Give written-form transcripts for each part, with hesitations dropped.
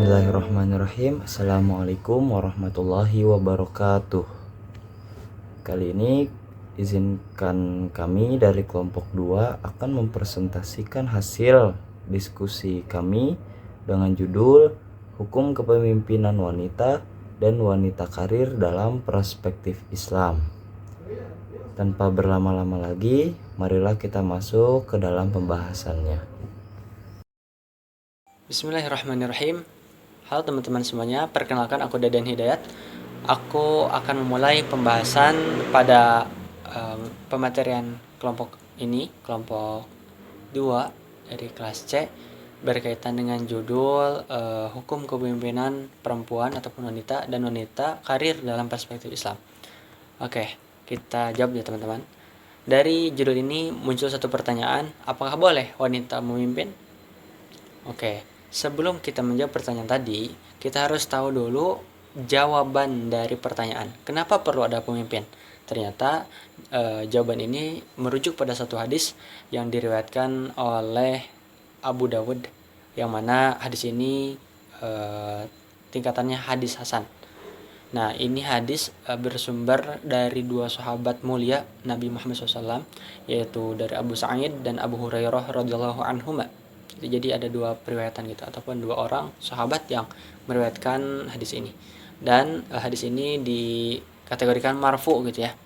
Bismillahirrahmanirrahim. Assalamualaikum warahmatullahi wabarakatuh. Kali ini izinkan kami dari kelompok 2 akan mempresentasikan hasil diskusi kami dengan judul Hukum Kepemimpinan Wanita dan Wanita Karir dalam Perspektif Islam. Tanpa berlama-lama lagi, marilah kita masuk ke dalam pembahasannya. Bismillahirrahmanirrahim. Halo teman-teman semuanya, perkenalkan aku Dadan Hidayat. Aku akan memulai pembahasan pada pematerian kelompok ini, kelompok 2 dari kelas C, berkaitan dengan judul Hukum Kepemimpinan Perempuan ataupun Wanita dan Wanita Karir dalam Perspektif Islam. Oke, kita jawab ya teman-teman. Dari judul ini muncul satu pertanyaan, apakah boleh wanita memimpin? Oke, sebelum kita menjawab pertanyaan tadi, kita harus tahu dulu jawaban dari pertanyaan. Kenapa perlu ada pemimpin? Ternyata jawaban ini merujuk pada satu hadis yang diriwayatkan oleh Abu Dawud, yang mana hadis ini tingkatannya hadis hasan. Nah, ini hadis bersumber dari dua sahabat mulia Nabi Muhammad SAW, yaitu dari Abu Sa'id dan Abu Hurairah radhiyallahu anhuma. Jadi ada dua periwayatan gitu, ataupun dua orang sahabat yang meriwayatkan hadis ini. Dan hadis ini dikategorikan marfu gitu ya.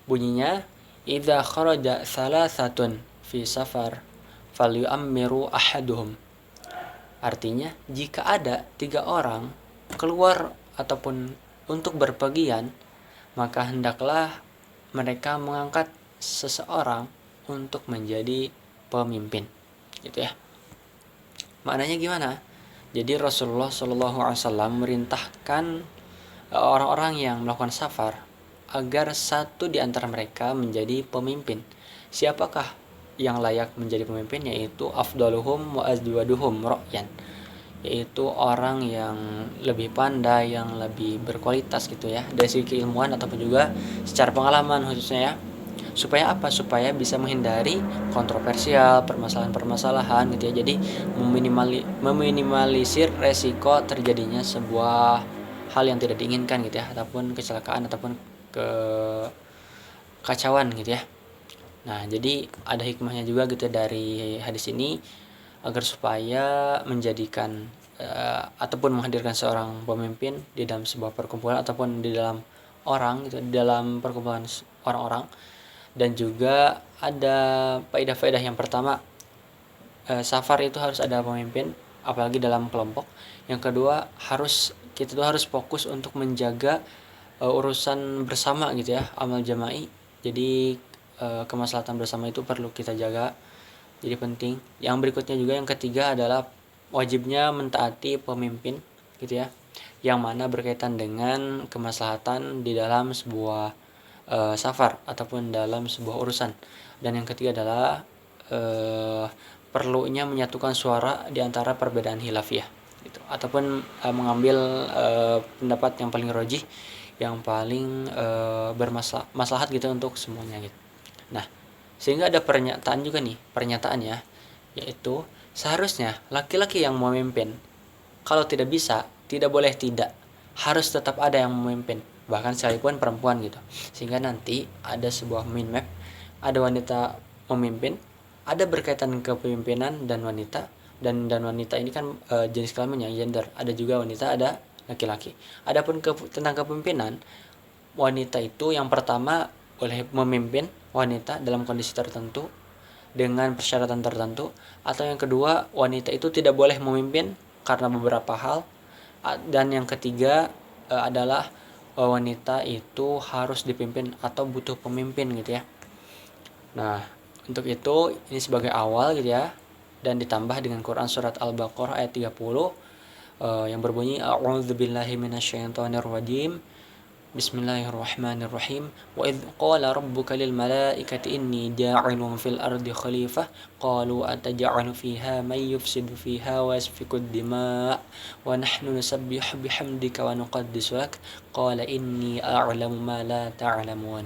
Bunyinya, idza kharaja salasatun fi safar falyu'ammiru ahaduhum. Artinya, jika ada 3 orang keluar ataupun untuk berpergian, maka hendaklah mereka mengangkat seseorang untuk menjadi pemimpin. Gitu ya. Maknanya gimana? Jadi Rasulullah SAW merintahkan orang-orang yang melakukan safar agar satu di antara mereka menjadi pemimpin. Siapakah yang layak menjadi pemimpin? Yaitu afdaluhum wa azwaduhum ra'yan, yaitu orang yang lebih pandai, yang lebih berkualitas gitu ya, dari segi keilmuan ataupun juga secara pengalaman khususnya ya. Supaya apa? Supaya bisa menghindari kontroversial, permasalahan-permasalahan gitu ya. Jadi meminimalisir resiko terjadinya sebuah hal yang tidak diinginkan gitu ya, ataupun kecelakaan ataupun kekacauan gitu ya. Nah, jadi ada hikmahnya juga gitu dari hadis ini, agar supaya menjadikan ataupun menghadirkan seorang pemimpin di dalam sebuah perkumpulan ataupun di dalam orang gitu, di dalam perkumpulan orang-orang. Dan juga ada faedah-faedah. Yang pertama, safar itu harus ada pemimpin, apalagi dalam kelompok. Yang kedua, kita harus fokus untuk menjaga urusan bersama gitu ya, amal jama'i. Jadi kemaslahatan bersama itu perlu kita jaga, jadi penting. Yang berikutnya juga, yang ketiga adalah wajibnya mentaati pemimpin gitu ya, yang mana berkaitan dengan kemaslahatan di dalam sebuah safar ataupun dalam sebuah urusan. Dan yang ketiga adalah perlunya menyatukan suara di antara perbedaan khilafiyah gitu, ataupun mengambil pendapat yang paling rajih, yang paling bermaslahat gitu untuk semuanya gitu. Nah, sehingga ada pernyataan juga nih, pernyataannya, yaitu seharusnya laki-laki yang memimpin. Kalau tidak bisa, tidak boleh tidak, harus tetap ada yang memimpin, bahkan sekalipun perempuan gitu. Sehingga nanti ada sebuah mind map, ada wanita memimpin, ada berkaitan kepemimpinan dan wanita, dan wanita ini kan jenis kelaminnya gender, ada juga wanita, ada laki-laki. Adapun tentang kepemimpinan, wanita itu yang pertama boleh memimpin wanita dalam kondisi tertentu dengan persyaratan tertentu, atau yang kedua, wanita itu tidak boleh memimpin karena beberapa hal, dan yang ketiga adalah wanita itu harus dipimpin atau butuh pemimpin gitu ya. Nah, untuk itu ini sebagai awal gitu ya, dan ditambah dengan Quran surat Al-Baqarah ayat 30 yang berbunyi, a'udzubillahi minasyaitonirrajim, bismillahirrahmanirrahim, wa idz qala rabbuka lil malaikati inni ja'ilun fil ardi khalifah qalu ataj'alu fiha may yufsidu fiha wa yasfiku ad-dima' wa nahnu nusabbihu bihamdika wa nuqaddisu lak qala inni a'lamu ma la ta'lamun.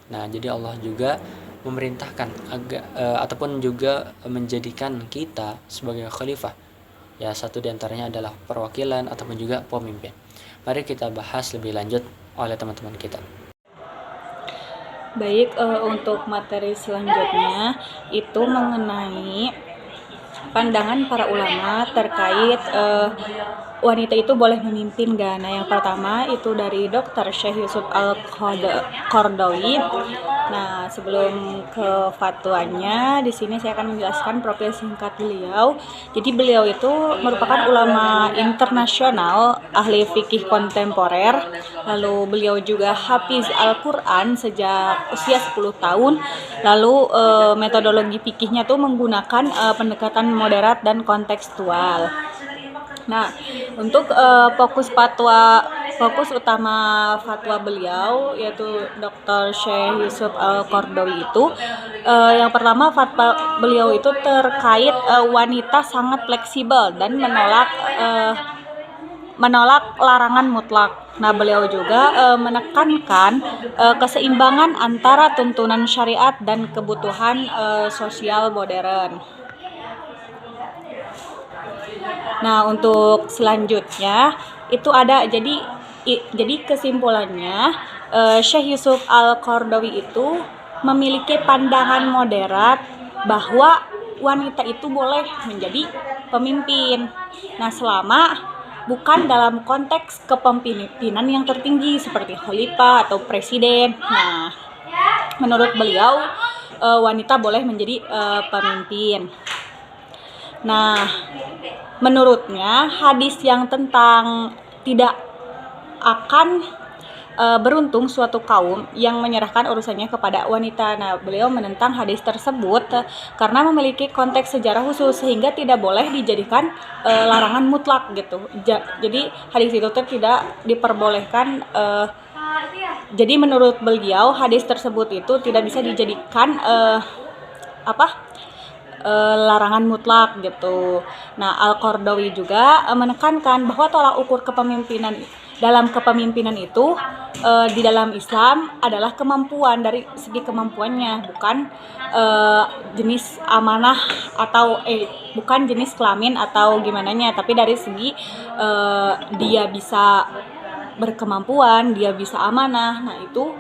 Nah, jadi Allah juga memerintahkan ataupun juga menjadikan kita sebagai khalifah Ya, satu diantaranya adalah perwakilan ataupun juga pemimpin. Mari kita bahas lebih lanjut oleh teman-teman kita. Baik, untuk materi selanjutnya itu mengenai pandangan para ulama terkait wanita itu boleh memimpin gak? Nah, yang pertama itu dari Dr. Syekh Yusuf Al-Qaradawi. Nah, sebelum ke fatwanya, di sini saya akan menjelaskan profil singkat beliau. Jadi beliau itu merupakan ulama internasional, ahli fikih kontemporer. Lalu beliau juga hafiz Al-Qur'an sejak usia 10 tahun. Lalu metodologi fikihnya tuh menggunakan pendekatan moderat dan kontekstual. Nah, untuk fokus utama fatwa beliau yaitu Dr. Syekh Yusuf Al-Qaradawi itu yang pertama fatwa beliau itu terkait wanita sangat fleksibel dan menolak larangan mutlak. Nah, beliau juga menekankan keseimbangan antara tuntunan syariat dan kebutuhan sosial modern. Nah, untuk selanjutnya itu ada jadi kesimpulannya Syekh Yusuf Al-Qaradawi itu memiliki pandangan moderat bahwa wanita itu boleh menjadi pemimpin. Nah, selama bukan dalam konteks kepemimpinan yang tertinggi seperti khalifah atau presiden. Nah, menurut beliau wanita boleh menjadi pemimpin. Nah, menurutnya hadis yang tentang tidak akan beruntung suatu kaum yang menyerahkan urusannya kepada wanita. Nah, beliau menentang hadis tersebut karena memiliki konteks sejarah khusus sehingga tidak boleh dijadikan larangan mutlak gitu. Jadi hadis itu tidak diperbolehkan. Jadi menurut beliau hadis tersebut itu tidak bisa dijadikan larangan mutlak gitu. Nah, Al-Qaradawi juga menekankan bahwa tolak ukur kepemimpinan dalam kepemimpinan itu di dalam Islam adalah kemampuan, dari segi kemampuannya, bukan jenis amanah atau bukan jenis kelamin atau gimananya, tapi dari segi dia bisa berkemampuan, dia bisa amanah. Nah, itu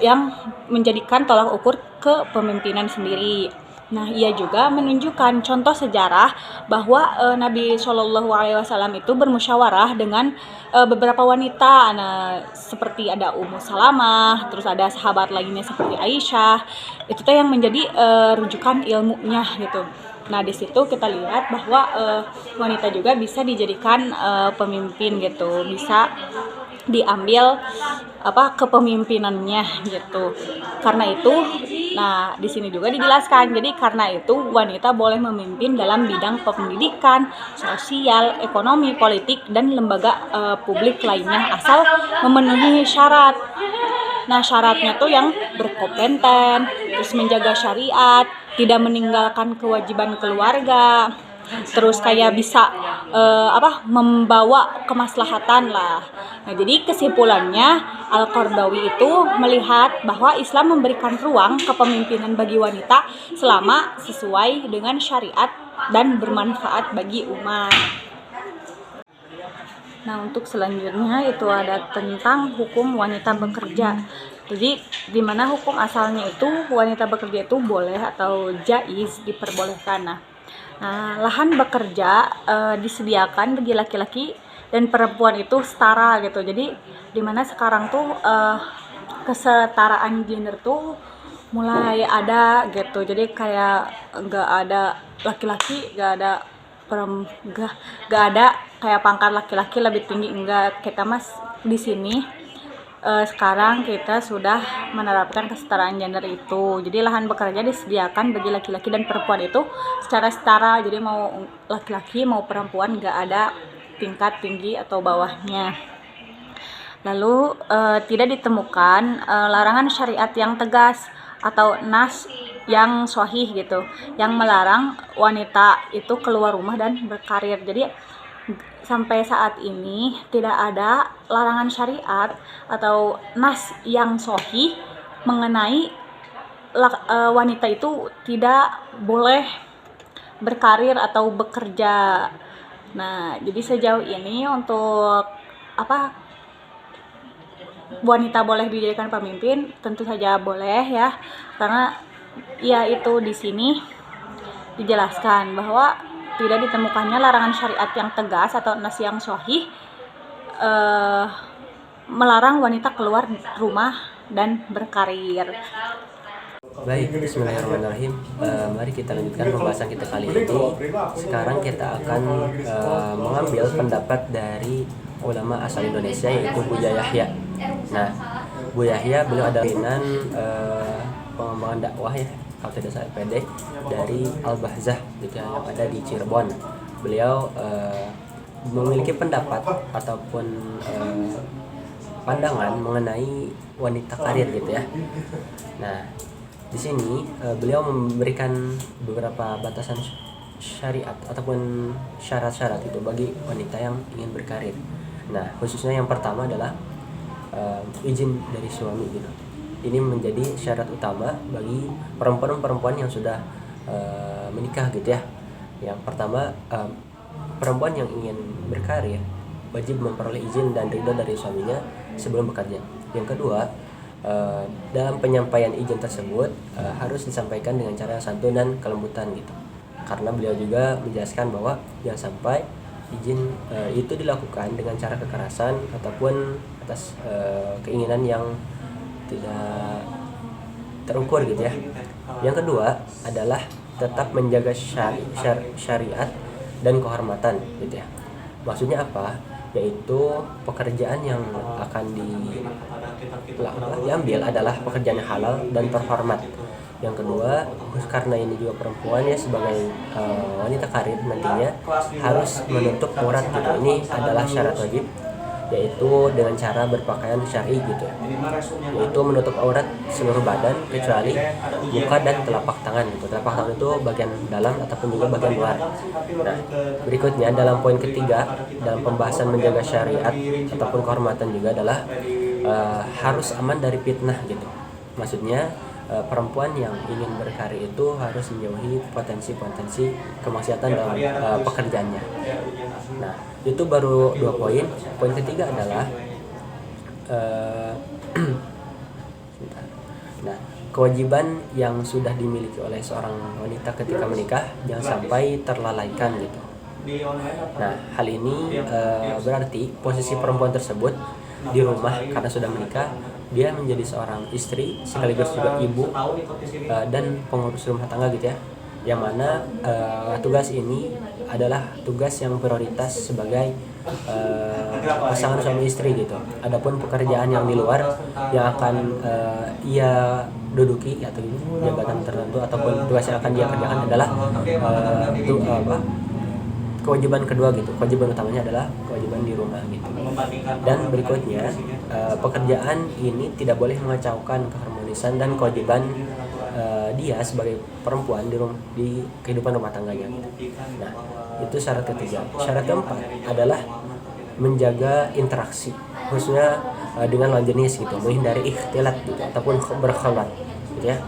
yang menjadikan tolak ukur kepemimpinan sendiri. Nah, ia juga menunjukkan contoh sejarah bahwa Nabi Shallallahu Alaihi Wasallam itu bermusyawarah dengan beberapa wanita. Nah, seperti ada Ummu Salamah, terus ada sahabat lainnya seperti Aisyah. Itu tuh yang menjadi rujukan ilmunya gitu. Nah, di situ kita lihat bahwa wanita juga bisa dijadikan pemimpin gitu, bisa diambil kepemimpinannya gitu. Karena itu, nah di sini juga dijelaskan. Jadi karena itu wanita boleh memimpin dalam bidang pendidikan, sosial, ekonomi, politik dan lembaga publik lainnya asal memenuhi syarat. Nah, syaratnya tuh yang berkompeten, terus menjaga syariat, tidak meninggalkan kewajiban keluarga, terus kayak bisa membawa kemaslahatan lah. Nah, jadi kesimpulannya Al-Qaradawi itu melihat bahwa Islam memberikan ruang kepemimpinan bagi wanita selama sesuai dengan syariat dan bermanfaat bagi umat. Nah, untuk selanjutnya itu ada tentang hukum wanita bekerja. Jadi di mana hukum asalnya itu wanita bekerja itu boleh atau jaiz, diperbolehkan. Nah, lahan bekerja disediakan bagi laki-laki dan perempuan itu setara gitu. Jadi dimana sekarang tuh kesetaraan gender tuh mulai ada gitu. Jadi kayak nggak ada laki-laki, nggak ada kayak pangkat laki-laki lebih tinggi, enggak. Kita mas di sini sekarang kita sudah menerapkan kesetaraan gender itu. Jadi lahan bekerja disediakan bagi laki-laki dan perempuan itu secara setara. Jadi mau laki-laki mau perempuan nggak ada tingkat tinggi atau bawahnya. Lalu tidak ditemukan larangan syariat yang tegas atau nas yang sahih gitu yang melarang wanita itu keluar rumah dan berkarir. Jadi sampai saat ini tidak ada larangan syariat atau nas yang sahih mengenai wanita itu tidak boleh berkarir atau bekerja Nah, jadi sejauh ini untuk apa wanita boleh dijadikan pemimpin, tentu saja boleh ya, karena ya itu di sini dijelaskan bahwa tidak ditemukannya larangan syariat yang tegas atau nas yang sahih melarang wanita keluar rumah dan berkarir. Baik, bismillahirrahmanirrahim. Mari kita lanjutkan pembahasan kita kali ini. Sekarang kita akan mengambil pendapat dari ulama asal Indonesia, yaitu Buya Yahya. Nah, Buya Yahya beliau ada pimpinan pengembangan dakwah ya, kalau tidak salah PD, dari Al-Bahzah gitu ya, yang ada di Cirebon. Beliau memiliki pendapat ataupun pandangan mengenai wanita karir gitu ya. Nah, di sini beliau memberikan beberapa batasan syariat ataupun syarat-syarat itu bagi wanita yang ingin berkarir. Nah, khususnya yang pertama adalah izin dari suami gitu. Ini menjadi syarat utama bagi perempuan-perempuan yang sudah menikah gitu ya. Yang pertama, perempuan yang ingin berkarir wajib memperoleh izin dan ridho dari suaminya sebelum bekerja. Yang kedua, dalam penyampaian izin tersebut harus disampaikan dengan cara santun dan kelembutan gitu, karena beliau juga menjelaskan bahwa jangan sampai izin itu dilakukan dengan cara kekerasan ataupun atas keinginan yang tidak terukur gitu ya. Yang kedua adalah tetap menjaga syariat dan kehormatan gitu ya. Maksudnya apa? Yaitu pekerjaan yang akan diambil adalah pekerjaan yang halal dan terhormat. Yang kedua, karena ini juga perempuan ya, sebagai wanita karir nantinya harus menutup aurat gitu. Ini adalah syarat wajib, yaitu dengan cara berpakaian syar'i gitu, yaitu menutup aurat seluruh badan kecuali muka dan telapak tangan gitu. Telapak tangan itu bagian dalam ataupun juga bagian luar. Nah, berikutnya dalam poin ketiga dalam pembahasan menjaga syariat ataupun kehormatan juga adalah harus aman dari fitnah gitu. Maksudnya perempuan yang ingin berkarir itu harus menjauhi potensi-potensi kemaksiatan dalam pekerjaannya. Nah, itu baru 2 poin. Poin ketiga adalah nah, kewajiban yang sudah dimiliki oleh seorang wanita ketika menikah jangan sampai terlalaikan gitu. Nah, hal ini berarti posisi perempuan tersebut di rumah karena sudah menikah, dia menjadi seorang istri sekaligus juga ibu dan pengurus rumah tangga gitu ya, yang mana tugas ini adalah tugas yang prioritas sebagai pasangan suami istri gitu. Adapun pekerjaan yang di luar yang akan ia duduki atau jabatan tertentu ataupun tugas yang akan dia kerjakan adalah kewajiban kedua gitu. Kewajiban utamanya adalah kewajiban di rumah gitu. Dan berikutnya, pekerjaan ini tidak boleh mengacaukan keharmonisan dan kewajiban dia sebagai perempuan di kehidupan rumah tangganya gitu. Nah, itu syarat ketiga. Syarat keempat adalah menjaga interaksi, khususnya dengan lawan jenis gitu, menghindari ikhtilat gitu ataupun berkhalat gitu ya.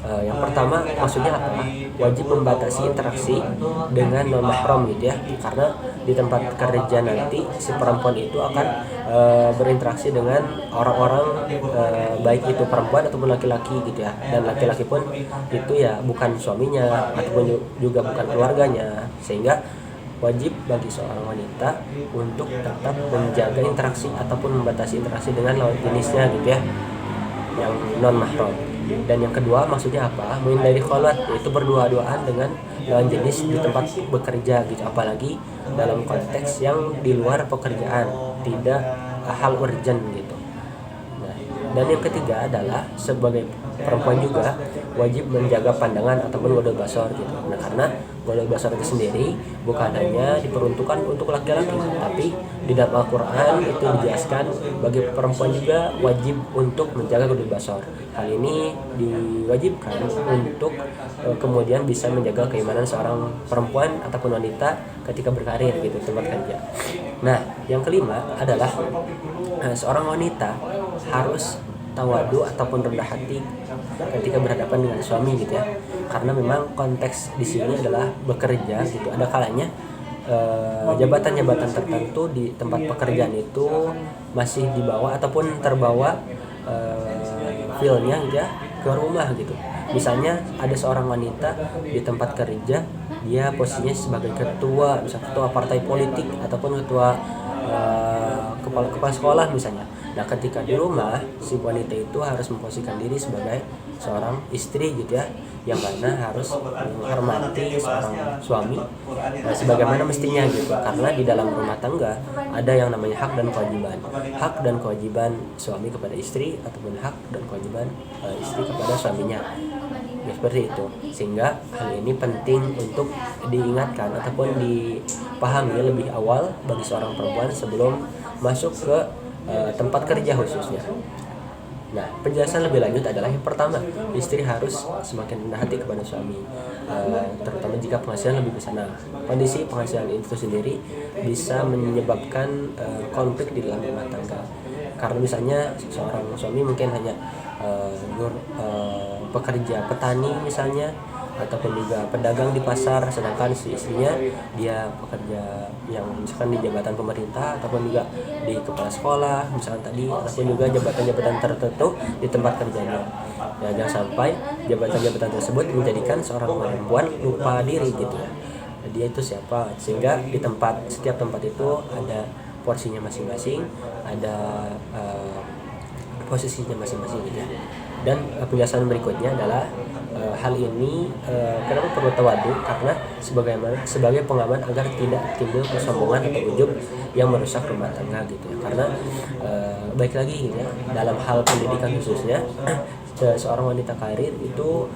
Yang pertama maksudnya apa? Wajib membatasi interaksi dengan non mahram gitu ya, karena di tempat kerja nanti si perempuan itu akan berinteraksi dengan orang-orang baik itu perempuan ataupun laki-laki gitu ya, dan laki-laki pun itu ya bukan suaminya ataupun juga bukan keluarganya, sehingga wajib bagi seorang wanita untuk tetap menjaga interaksi ataupun membatasi interaksi dengan lawan jenisnya gitu ya, yang non mahram. Dan yang kedua maksudnya apa? Menghindari khalat, yaitu berdua-duaan dengan lawan jenis di tempat bekerja gitu, apalagi dalam konteks yang di luar pekerjaan, tidak hal urgent gitu. Nah, dan yang ketiga adalah sebagai perempuan juga wajib menjaga pandangan ataupun ghadul basar gitu. Nah, karena ghadul basar itu sendiri bukan hanya diperuntukkan untuk laki-laki, tapi di dalam Al-Quran itu dijelaskan bagi perempuan juga wajib untuk menjaga ghadul basar. Hal ini diwajibkan untuk kemudian bisa menjaga keimanan seorang perempuan ataupun wanita ketika berkarir gitu tempat kerja. Nah, yang kelima adalah seorang wanita harus tawadu ataupun rendah hati ketika berhadapan dengan suami gitu ya, karena memang konteks di sini adalah bekerja gitu. Ada kalanya jabatan-jabatan tertentu di tempat pekerjaan itu masih dibawa ataupun terbawa feel-nya gitu ya ke rumah gitu. Misalnya ada seorang wanita di tempat kerja, dia posisinya sebagai ketua, misalnya ketua partai politik ataupun ketua kepala sekolah misalnya. Nah, ketika di rumah si wanita itu harus memposisikan diri sebagai seorang istri gitu ya, yang mana harus menghormati seorang suami sebagaimana mestinya gitu. Karena di dalam rumah tangga ada yang namanya hak dan kewajiban. Hak dan kewajiban suami kepada istri ataupun hak dan kewajiban istri kepada suaminya. Ya, seperti itu. Sehingga hal ini penting untuk diingatkan ataupun dipahami lebih awal bagi seorang perempuan sebelum masuk ke tempat kerja khususnya. Nah, penjelasan lebih lanjut adalah yang pertama, istri harus semakin rendah hati kepada suami, terutama jika penghasilan lebih besar. Nah, kondisi penghasilan itu sendiri bisa menyebabkan konflik di dalam rumah tangga. Karena misalnya seorang suami mungkin hanya pekerja petani misalnya, ataupun juga pedagang di pasar, sedangkan si istrinya dia pekerja yang misalkan di jabatan pemerintah ataupun juga di kepala sekolah misalkan tadi, ataupun juga jabatan-jabatan tertentu di tempat kerjanya. Ya, jangan sampai jabatan-jabatan tersebut menjadikan seorang perempuan lupa diri gitu ya. Dia itu siapa, sehingga di setiap tempat itu ada porsinya masing-masing, ada posisinya masing-masing gitu ya. Dan penjelasan berikutnya adalah hal ini kenapa perlu tawadu, karena sebagai pengaman agar tidak timbul kesombongan atau ujub yang merusak rumah tangga gitu ya. Karena baik lagi gitu ya, dalam hal pendidikan khususnya seorang wanita karir itu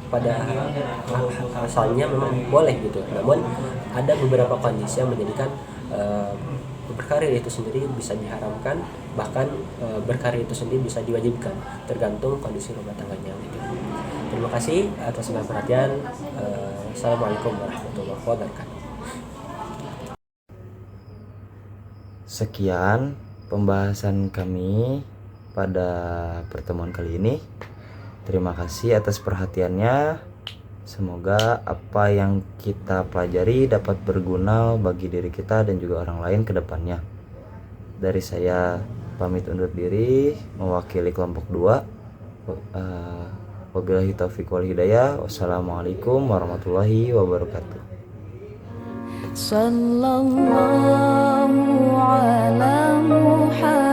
pada asalnya memang boleh gitu, namun ada beberapa kondisi yang menjadikan berkarir itu sendiri bisa diharamkan, bahkan berkarir itu sendiri bisa diwajibkan, tergantung kondisi rumah tangganya gitu. Terima kasih atas segala perhatian. Assalamualaikum warahmatullahi wabarakatuh. Sekian pembahasan kami pada pertemuan kali ini. Terima kasih atas perhatiannya. Semoga apa yang kita pelajari dapat berguna bagi diri kita dan juga orang lain ke depannya. Dari saya pamit undur diri mewakili kelompok 2. Wabillahi taufiq wal hidayah. Wassalamualaikum warahmatullahi wabarakatuh. Sallallahu ala Muhammad.